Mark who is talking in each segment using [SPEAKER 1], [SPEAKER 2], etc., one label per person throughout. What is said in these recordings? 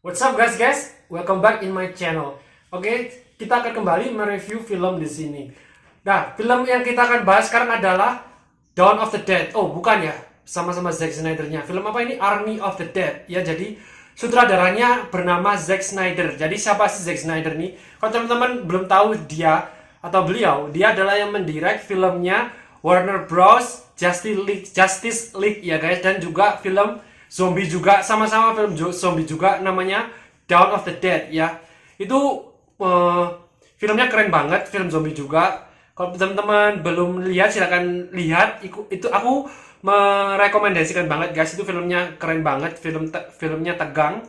[SPEAKER 1] What's up guys? Welcome back in my channel. Oke, kita akan kembali mereview film di sini. Nah, film yang kita akan bahas sekarang adalah Dawn of the Dead. Oh, bukan ya, sama-sama Zack Snyder-nya. Film apa ini? Army of the Dead. Ya, jadi sutradaranya bernama Zack Snyder. Jadi siapa sih Zack Snyder nih? Kalau teman-teman belum tahu dia atau beliau, dia adalah yang mendirect filmnya Warner Bros. Justice League ya guys, dan juga film zombie juga, sama-sama film zombie juga, namanya Dawn of the Dead ya. Itu filmnya keren banget, film zombie juga. Kalau teman-teman belum lihat silahkan lihat. Itu aku merekomendasikan banget guys, itu filmnya keren banget, filmnya tegang.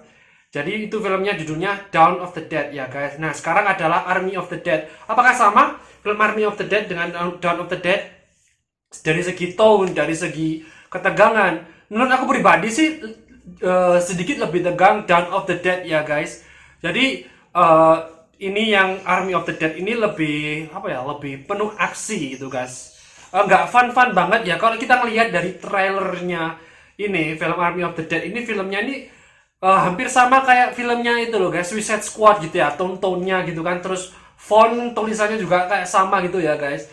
[SPEAKER 1] Jadi itu filmnya judulnya Dawn of the Dead ya guys. Nah sekarang adalah Army of the Dead. Apakah sama film Army of the Dead dengan Dawn of the Dead? Dari segi tone, dari segi ketegangan, menurut aku pribadi sih sedikit lebih tegang Dawn of the Dead ya guys. Jadi ini yang Army of the Dead ini lebih apa ya, lebih penuh aksi gitu guys. Nggak fun banget ya kalau kita ngelihat dari trailernya. Ini film Army of the Dead ini, filmnya ini hampir sama kayak filmnya itu loh guys, Suicide Squad gitu ya, tone-nya gitu kan, terus font tulisannya juga kayak sama gitu ya guys.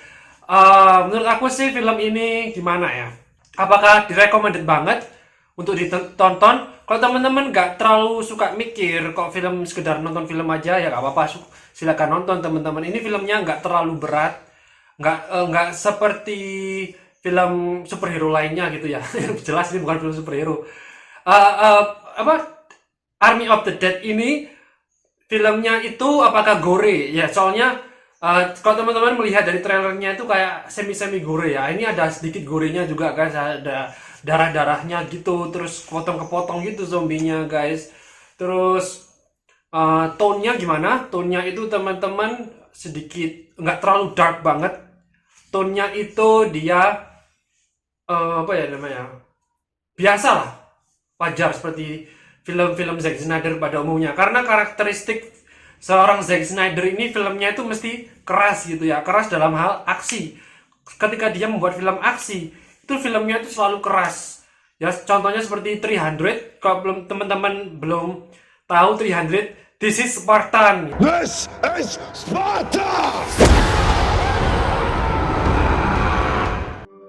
[SPEAKER 1] Menurut aku sih film ini gimana ya? Apakah recommended banget untuk ditonton? Kalau teman-teman nggak terlalu suka mikir, kok film sekedar nonton film aja ya nggak apa-apa, silakan nonton teman-teman. Ini filmnya nggak terlalu berat, nggak seperti film superhero lainnya gitu ya. Jelas ini bukan film superhero. Apa Army of the Dead ini filmnya itu apakah gore ya? Soalnya kalau teman-teman melihat dari trailernya itu kayak semi gore ya. Ini ada sedikit gorenya juga guys, ada darah-darahnya gitu, terus potong-kepotong gitu zombinya guys. Terus tone-nya gimana? Tone-nya itu teman-teman sedikit nggak terlalu dark banget. Tone-nya itu dia apa ya namanya? Biasa lah, wajar seperti film-film Zack Snyder pada umumnya. Karena karakteristik seorang Zack Snyder ini, filmnya itu mesti keras gitu ya, keras dalam hal aksi. Ketika dia membuat film aksi, itu filmnya itu selalu keras. Ya contohnya seperti 300. Kalau belum teman-teman belum tahu 300, This is Spartan.
[SPEAKER 2] This is Sparta!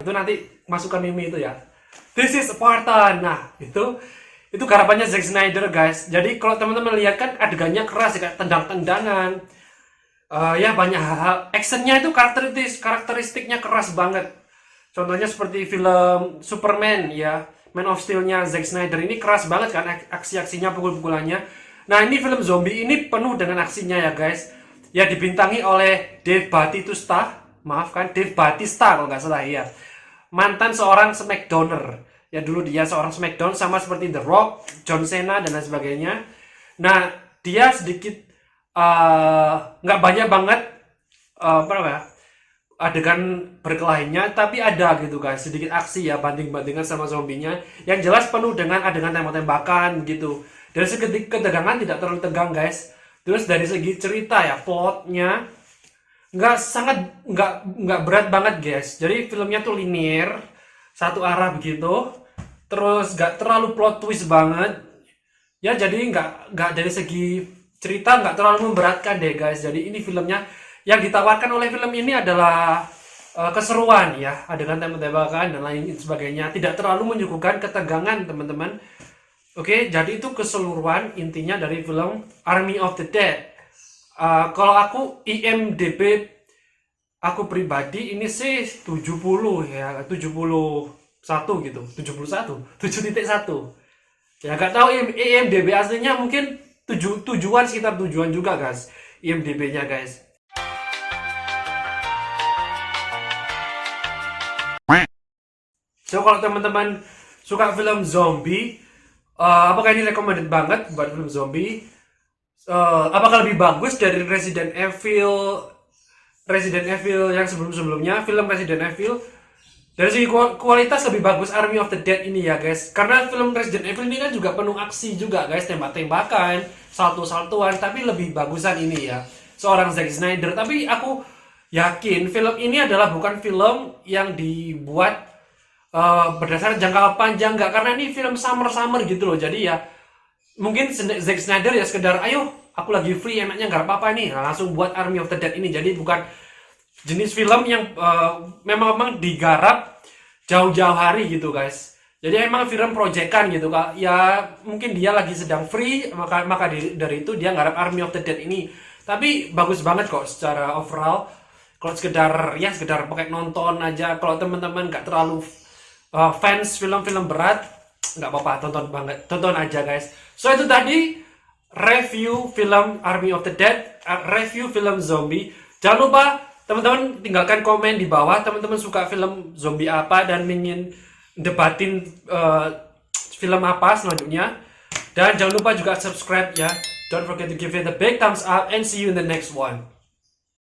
[SPEAKER 1] Itu nanti masukkan meme itu ya. This is Spartan. Nah, itu garapannya Zack Snyder guys. Jadi kalau teman-teman lihat kan adegannya keras ya, kayak tendang-tendangan. Ya banyak hal. Actionnya itu karakteristiknya keras banget. Contohnya seperti film Superman ya, Man of Steel-nya Zack Snyder ini keras banget kan aksi-aksinya, pukul-pukulannya. Nah ini film zombie ini penuh dengan aksinya ya guys. Ya dibintangi oleh Dave Bautista, Dave Bautista kalau nggak salah ya. Mantan seorang Smackdowner. Ya dulu dia seorang Smackdown, sama seperti The Rock, John Cena dan lain sebagainya. Nah dia sedikit nggak banyak banget apa namanya, adegan berkelahinya, tapi ada gitu guys, sedikit aksi ya banding-bandingan sama zombinya. Yang jelas penuh dengan adegan tembak-tembakan gitu. Dari segi ketegangan tidak terlalu tegang guys. Terus dari segi cerita ya, plotnya nggak berat banget guys. Jadi filmnya tuh linear, satu arah begitu. Terus nggak terlalu plot twist banget. Ya jadi nggak dari segi cerita nggak terlalu memberatkan deh guys. Jadi ini filmnya, yang ditawarkan oleh film ini adalah keseruan ya, adegan tembak-tembakan dan lain sebagainya. Tidak terlalu menyuguhkan ketegangan teman-teman. Oke, jadi itu keseluruhan intinya dari film Army of the Dead. Kalau aku IMDb aku pribadi ini sih 70 ya, 71 gitu, 71, 7.1. Ya gak tahu IMDb aslinya, mungkin tujuan, sekitar tujuan juga guys IMDb-nya guys. So kalau teman-teman suka film zombie, apakah ini recommended banget buat film zombie? Apakah lebih bagus dari Resident Evil yang sebelum-sebelumnya? Film Resident Evil dari segi kualitas lebih bagus Army of the Dead ini ya guys. Karena film Resident Evil ini kan juga penuh aksi juga guys, tembak-tembakan, salto-saltuan, tapi lebih bagusan ini ya seorang Zack Snyder. Tapi aku yakin film ini adalah bukan film yang dibuat berdasarkan jangka panjang, nggak, karena ini film summer gitu loh. Jadi ya mungkin Zack Snyder ya sekedar ayo aku lagi free enaknya nggak apa-apa nih, nah, langsung buat Army of the Dead ini. Jadi bukan jenis film yang memang digarap jauh-jauh hari gitu guys. Jadi emang film proyekan gitu kak. Ya mungkin dia lagi sedang free, maka dari itu dia ngarap Army of the Dead ini. Tapi bagus banget kok secara overall. Kalau sekedar pakai nonton aja. Kalau teman-teman nggak terlalu fans film-film berat, nggak apa-apa, tonton aja guys. So itu tadi review film Army of the Dead, review film zombie. Jangan lupa teman-teman tinggalkan komen di bawah teman-teman suka film zombie apa dan ingin debatin film apa selanjutnya. Dan jangan lupa juga subscribe ya. Don't forget to give it a big thumbs up and see you in the next one.